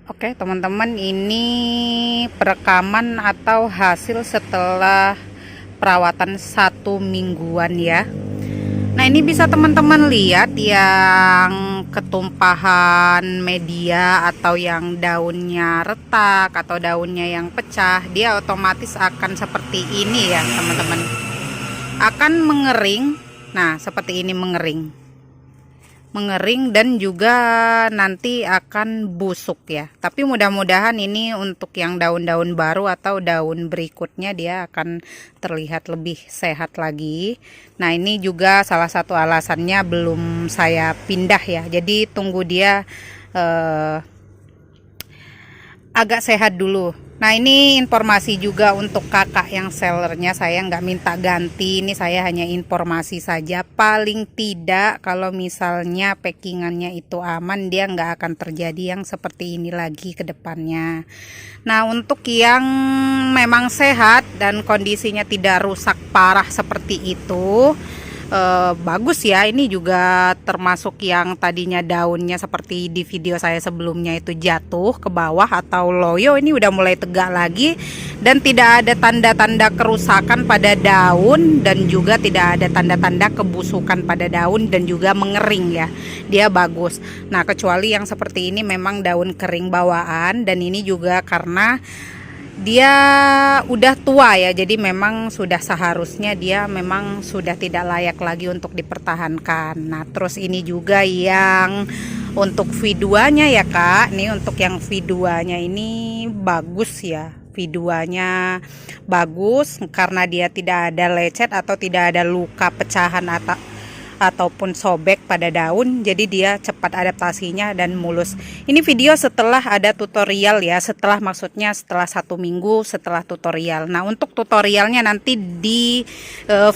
Oke teman-teman, ini perekaman atau hasil setelah perawatan 1 mingguan ya. Nah ini bisa teman-teman lihat yang ketumpahan media atau yang daunnya retak atau daunnya yang pecah, dia otomatis akan seperti ini ya teman-teman, akan mengering. Nah seperti ini, mengering dan juga nanti akan busuk ya. Tapi mudah-mudahan ini untuk yang daun-daun baru atau daun berikutnya dia akan terlihat lebih sehat lagi. Nah ini juga salah satu alasannya belum saya pindah ya, jadi tunggu dia agak sehat dulu. Nah ini informasi juga untuk kakak yang sellernya, saya nggak minta ganti, ini saya hanya informasi saja. Paling tidak kalau misalnya packingannya itu aman, dia nggak akan terjadi yang seperti ini lagi ke depannya. Nah untuk yang memang sehat dan kondisinya tidak rusak parah seperti itu, bagus ya. Ini juga termasuk yang tadinya daunnya seperti di video saya sebelumnya itu jatuh ke bawah atau loyo, ini udah mulai tegak lagi dan tidak ada tanda-tanda kerusakan pada daun dan juga tidak ada tanda-tanda kebusukan pada daun dan juga mengering ya, dia bagus. Nah kecuali yang seperti ini memang daun kering bawaan, dan ini juga karena dia udah tua ya, jadi memang sudah seharusnya dia memang sudah tidak layak lagi untuk dipertahankan. Nah terus ini juga yang untuk V2 nya ya kak, nih untuk yang V2 nya ini bagus ya, V2 nya bagus karena dia tidak ada lecet atau tidak ada luka pecahan ataupun sobek pada daun, jadi dia cepat adaptasinya dan mulus. Ini video setelah ada tutorial ya, maksudnya setelah 1 minggu setelah tutorial. Nah untuk tutorialnya nanti di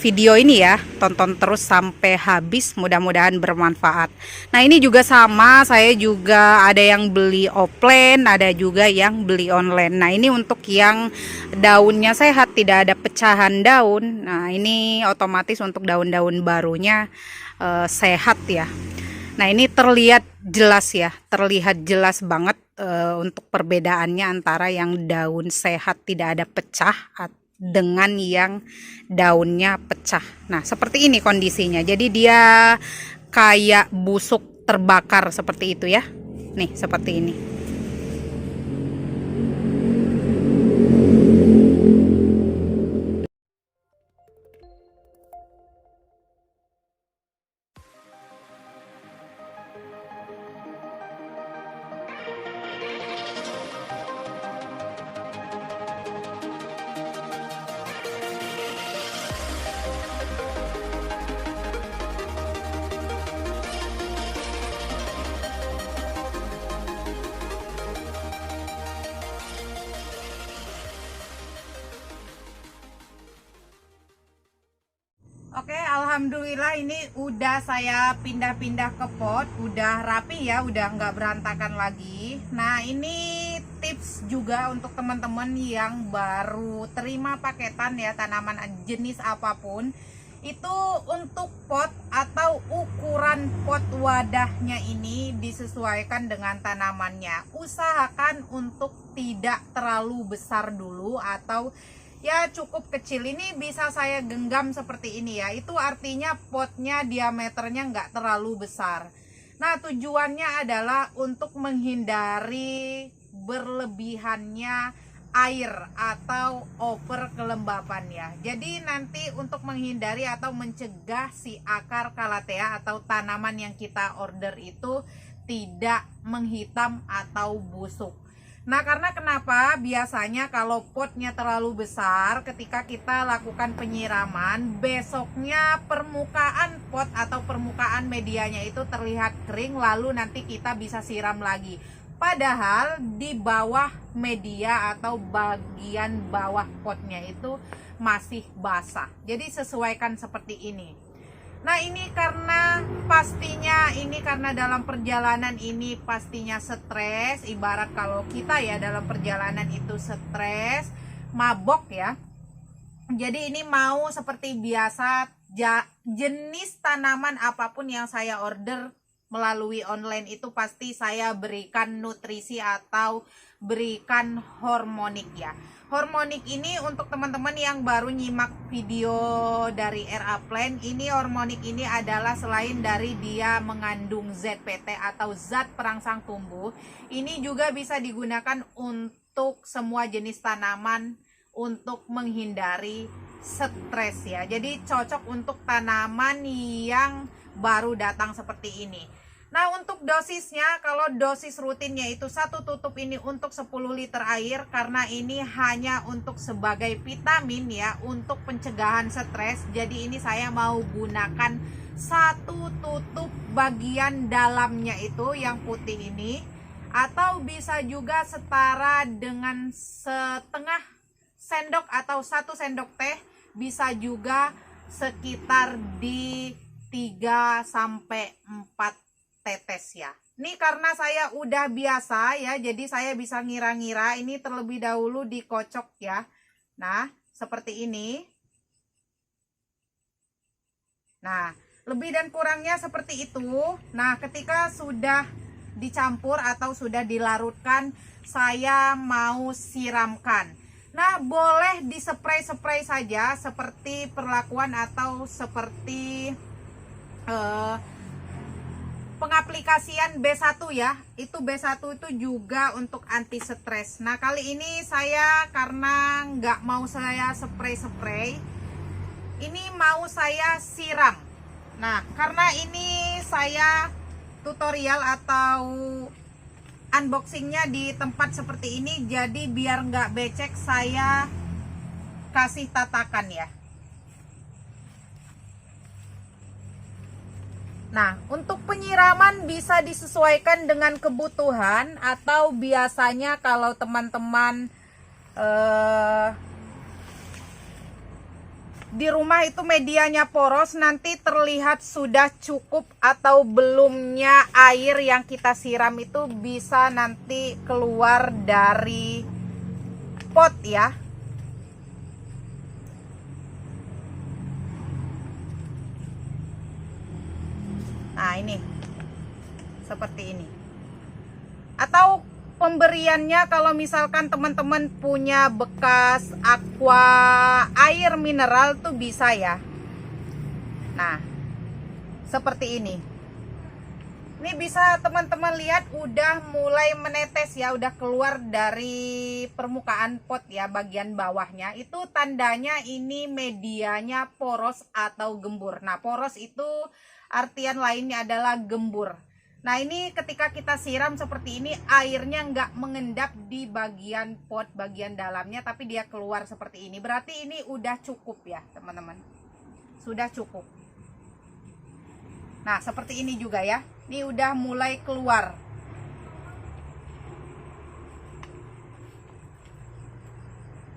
video ini ya, tonton terus sampai habis, mudah-mudahan bermanfaat. Nah ini juga sama, saya juga ada yang beli offline, ada juga yang beli online. Nah ini untuk yang daunnya sehat, tidak ada pecahan daun. Nah ini otomatis untuk daun-daun barunya sehat ya. Nah ini terlihat jelas ya, terlihat jelas banget untuk perbedaannya antara yang daun sehat tidak ada pecah dengan yang daunnya pecah. Nah seperti ini kondisinya, jadi dia kayak busuk terbakar seperti itu ya. Nih seperti ini. Oke, alhamdulillah ini udah saya pindah-pindah ke pot, udah rapi ya, udah nggak berantakan lagi. Nah ini tips juga untuk teman-teman yang baru terima paketan ya, tanaman jenis apapun. Itu untuk pot atau ukuran pot wadahnya ini disesuaikan dengan tanamannya. Usahakan untuk tidak terlalu besar dulu atau ya cukup kecil. Ini bisa saya genggam seperti ini ya, itu artinya potnya diameternya nggak terlalu besar. Nah tujuannya adalah untuk menghindari berlebihannya air atau over kelembapan ya. Jadi nanti untuk menghindari atau mencegah si akar calathea atau tanaman yang kita order itu tidak menghitam atau busuk. Nah karena kenapa biasanya kalau potnya terlalu besar, ketika kita lakukan penyiraman, besoknya permukaan pot atau permukaan medianya itu terlihat kering, lalu nanti kita bisa siram lagi. Padahal di bawah media atau bagian bawah potnya itu masih basah. Jadi sesuaikan seperti ini. Nah ini karena pastinya karena dalam perjalanan ini pastinya stres, ibarat kalau kita ya dalam perjalanan itu stres, mabok ya. Jadi ini mau seperti biasa, jenis tanaman apapun yang saya order melalui online itu pasti saya berikan nutrisi atau berikan hormonik ya. Hormonik ini untuk teman-teman yang baru nyimak video dari RA Plan, ini hormonik ini adalah selain dari dia mengandung ZPT atau zat perangsang tumbuh, ini juga bisa digunakan untuk semua jenis tanaman untuk menghindari stres ya. Jadi cocok untuk tanaman yang baru datang seperti ini. Nah, untuk dosisnya, kalau dosis rutinnya itu 1 tutup ini untuk 10 liter air, karena ini hanya untuk sebagai vitamin ya, untuk pencegahan stres. Jadi ini saya mau gunakan 1 tutup bagian dalamnya itu yang putih ini, atau bisa juga setara dengan setengah sendok atau 1 sendok teh, bisa juga sekitar di 3-4 tetes ya. Ini karena saya udah biasa ya, jadi saya bisa ngira-ngira. Ini terlebih dahulu dikocok ya. Nah, seperti ini. Nah, lebih dan kurangnya seperti itu. Nah, ketika sudah dicampur atau sudah dilarutkan, saya mau siramkan. Nah, boleh dispray-spray saja seperti perlakuan atau seperti pengaplikasian B1 ya. Itu B1 itu juga untuk anti stres. Nah, kali ini saya karena nggak mau saya spray-spray, ini mau saya siram. Nah, karena ini saya tutorial atau unboxingnya di tempat seperti ini, jadi biar nggak becek saya kasih tatakan ya. Nah, untuk penyiraman bisa disesuaikan dengan kebutuhan, atau biasanya kalau teman-teman di rumah itu medianya poros, nanti terlihat sudah cukup atau belumnya air yang kita siram itu bisa nanti keluar dari pot ya. Nah, ini seperti ini. Atau pemberiannya, kalau misalkan teman-teman punya bekas aqua air mineral tuh bisa ya. Nah, seperti ini. Ini bisa teman-teman lihat udah mulai menetes ya, udah keluar dari permukaan pot ya, bagian bawahnya. Itu tandanya ini medianya poros atau gembur. Nah, poros itu artian lainnya adalah gembur. Nah, ini ketika kita siram seperti ini, airnya nggak mengendap di bagian pot, bagian dalamnya, tapi dia keluar seperti ini. Berarti ini udah cukup ya, teman-teman. Sudah cukup. Nah, seperti ini juga ya. Ini udah mulai keluar.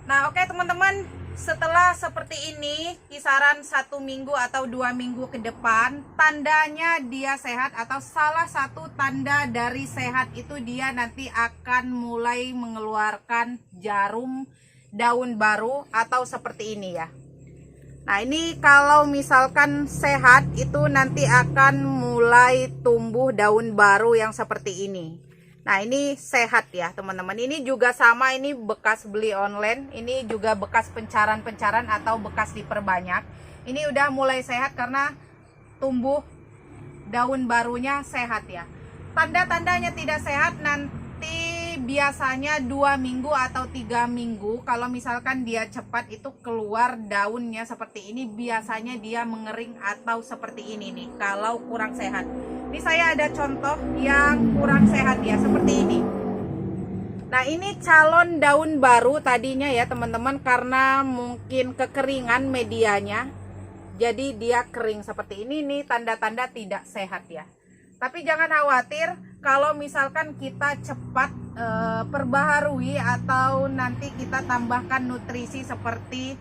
Nah, oke teman-teman. Setelah seperti ini, kisaran 1 minggu atau 2 minggu ke depan, tandanya dia sehat, atau salah satu tanda dari sehat itu dia nanti akan mulai mengeluarkan jarum daun baru atau seperti ini ya. Nah, ini kalau misalkan sehat itu nanti akan mulai tumbuh daun baru yang seperti ini. Nah, ini sehat ya teman-teman. Ini juga sama, ini bekas beli online. Ini juga bekas pencaran-pencaran atau bekas diperbanyak. Ini udah mulai sehat karena tumbuh daun barunya sehat ya. Tanda-tandanya tidak sehat nanti biasanya 2 minggu atau 3 minggu. Kalau misalkan dia cepat itu keluar daunnya seperti ini, biasanya dia mengering atau seperti ini nih kalau kurang sehat. Ini saya ada contoh yang kurang sehat ya, seperti ini. Nah, ini calon daun baru tadinya ya teman-teman, karena mungkin kekeringan medianya, jadi dia kering seperti ini nih, tanda-tanda tidak sehat ya. Tapi jangan khawatir kalau misalkan kita cepat perbaharui atau nanti kita tambahkan nutrisi seperti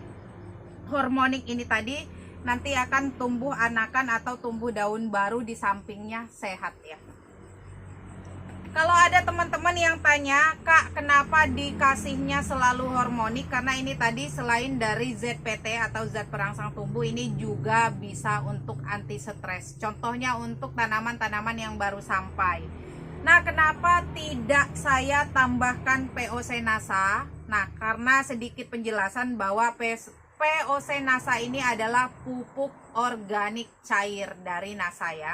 hormonik ini tadi, nanti akan tumbuh anakan atau tumbuh daun baru di sampingnya sehat ya. Kalau ada teman-teman yang tanya, Kak, kenapa dikasihnya selalu hormonik? Karena ini tadi selain dari ZPT atau zat perangsang tubuh, ini juga bisa untuk anti stres. Contohnya untuk tanaman-tanaman yang baru sampai. Nah, kenapa tidak saya tambahkan POC NASA? Nah, karena sedikit penjelasan bahwa POC NASA ini adalah pupuk organik cair dari NASA ya.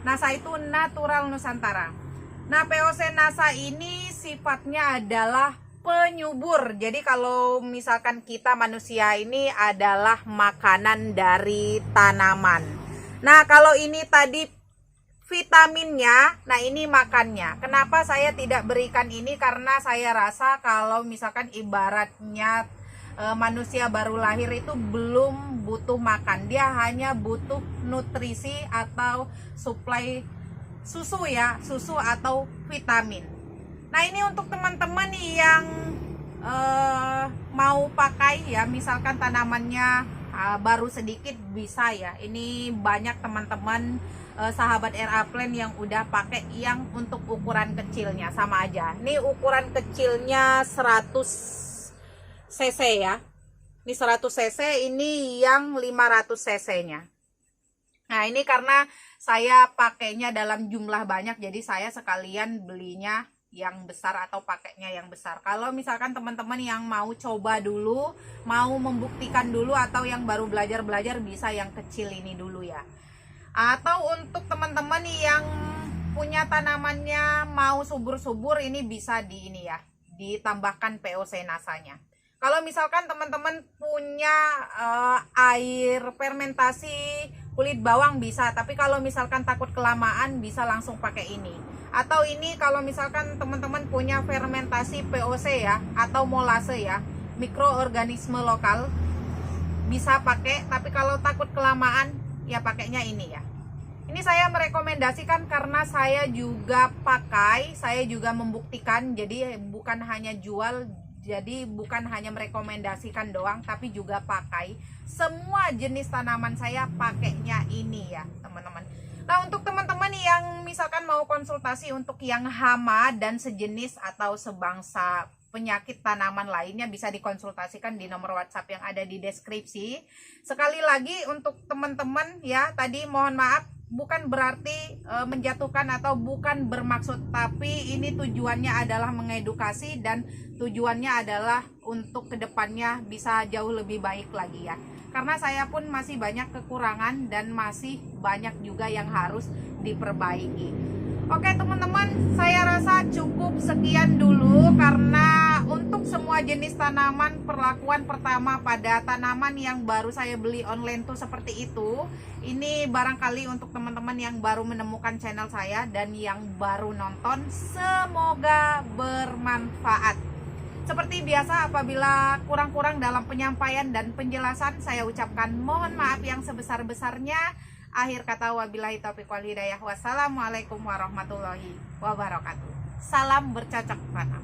NASA itu natural Nusantara. Nah, POC NASA ini sifatnya adalah penyubur. Jadi kalau misalkan kita manusia ini adalah makanan dari tanaman. Nah, kalau ini tadi vitaminnya, nah ini makannya. Kenapa saya tidak berikan ini? Karena saya rasa kalau misalkan ibaratnya manusia baru lahir itu belum butuh makan. Dia hanya butuh nutrisi atau suplai susu ya, susu atau vitamin. Nah, ini untuk teman-teman yang mau pakai ya, misalkan tanamannya baru sedikit bisa ya. Ini banyak teman-teman sahabat RA Plant yang udah pakai yang untuk ukuran kecilnya sama aja. Ini ukuran kecilnya 100 cc ya. Ini 100 cc, ini yang 500 cc nya. Nah, ini karena saya pakainya dalam jumlah banyak, jadi saya sekalian belinya yang besar atau pakainya yang besar. Kalau misalkan teman-teman yang mau coba dulu, mau membuktikan dulu, atau yang baru belajar-belajar, bisa yang kecil ini dulu ya. Atau untuk teman-teman yang punya tanamannya mau subur-subur, ini bisa di ini ya, ditambahkan POC NASA-nya. Kalau misalkan teman-teman punya air fermentasi kulit bawang bisa, tapi kalau misalkan takut kelamaan bisa langsung pakai ini. Atau ini kalau misalkan teman-teman punya fermentasi POC ya, atau molase ya, mikroorganisme lokal, bisa pakai. Tapi kalau takut kelamaan ya pakainya ini ya. Ini saya merekomendasikan karena saya juga pakai, saya juga membuktikan. Jadi bukan hanya jual, jadi bukan hanya merekomendasikan doang, tapi juga pakai. Semua jenis tanaman saya pakainya ini ya teman-teman. Nah, untuk teman-teman yang misalkan mau konsultasi untuk yang hama dan sejenis atau sebangsa penyakit tanaman lainnya, bisa dikonsultasikan di nomor WhatsApp yang ada di deskripsi. Sekali lagi untuk teman-teman ya, tadi mohon maaf, bukan berarti menjatuhkan atau bukan bermaksud, tapi ini tujuannya adalah mengedukasi dan tujuannya adalah untuk kedepannya bisa jauh lebih baik lagi ya. Karena saya pun masih banyak kekurangan dan masih banyak juga yang harus diperbaiki. Oke teman-teman, saya rasa cukup sekian dulu, karena untuk semua jenis tanaman perlakuan pertama pada tanaman yang baru saya beli online tuh seperti itu. Ini barangkali untuk teman-teman yang baru menemukan channel saya dan yang baru nonton, semoga bermanfaat. Seperti biasa, apabila kurang-kurang dalam penyampaian dan penjelasan, saya ucapkan mohon maaf yang sebesar-besarnya. Akhir kata, wabillahi taufiq wal hidayah. Wassalamualaikum warahmatullahi wabarakatuh. Salam bercocok tanam.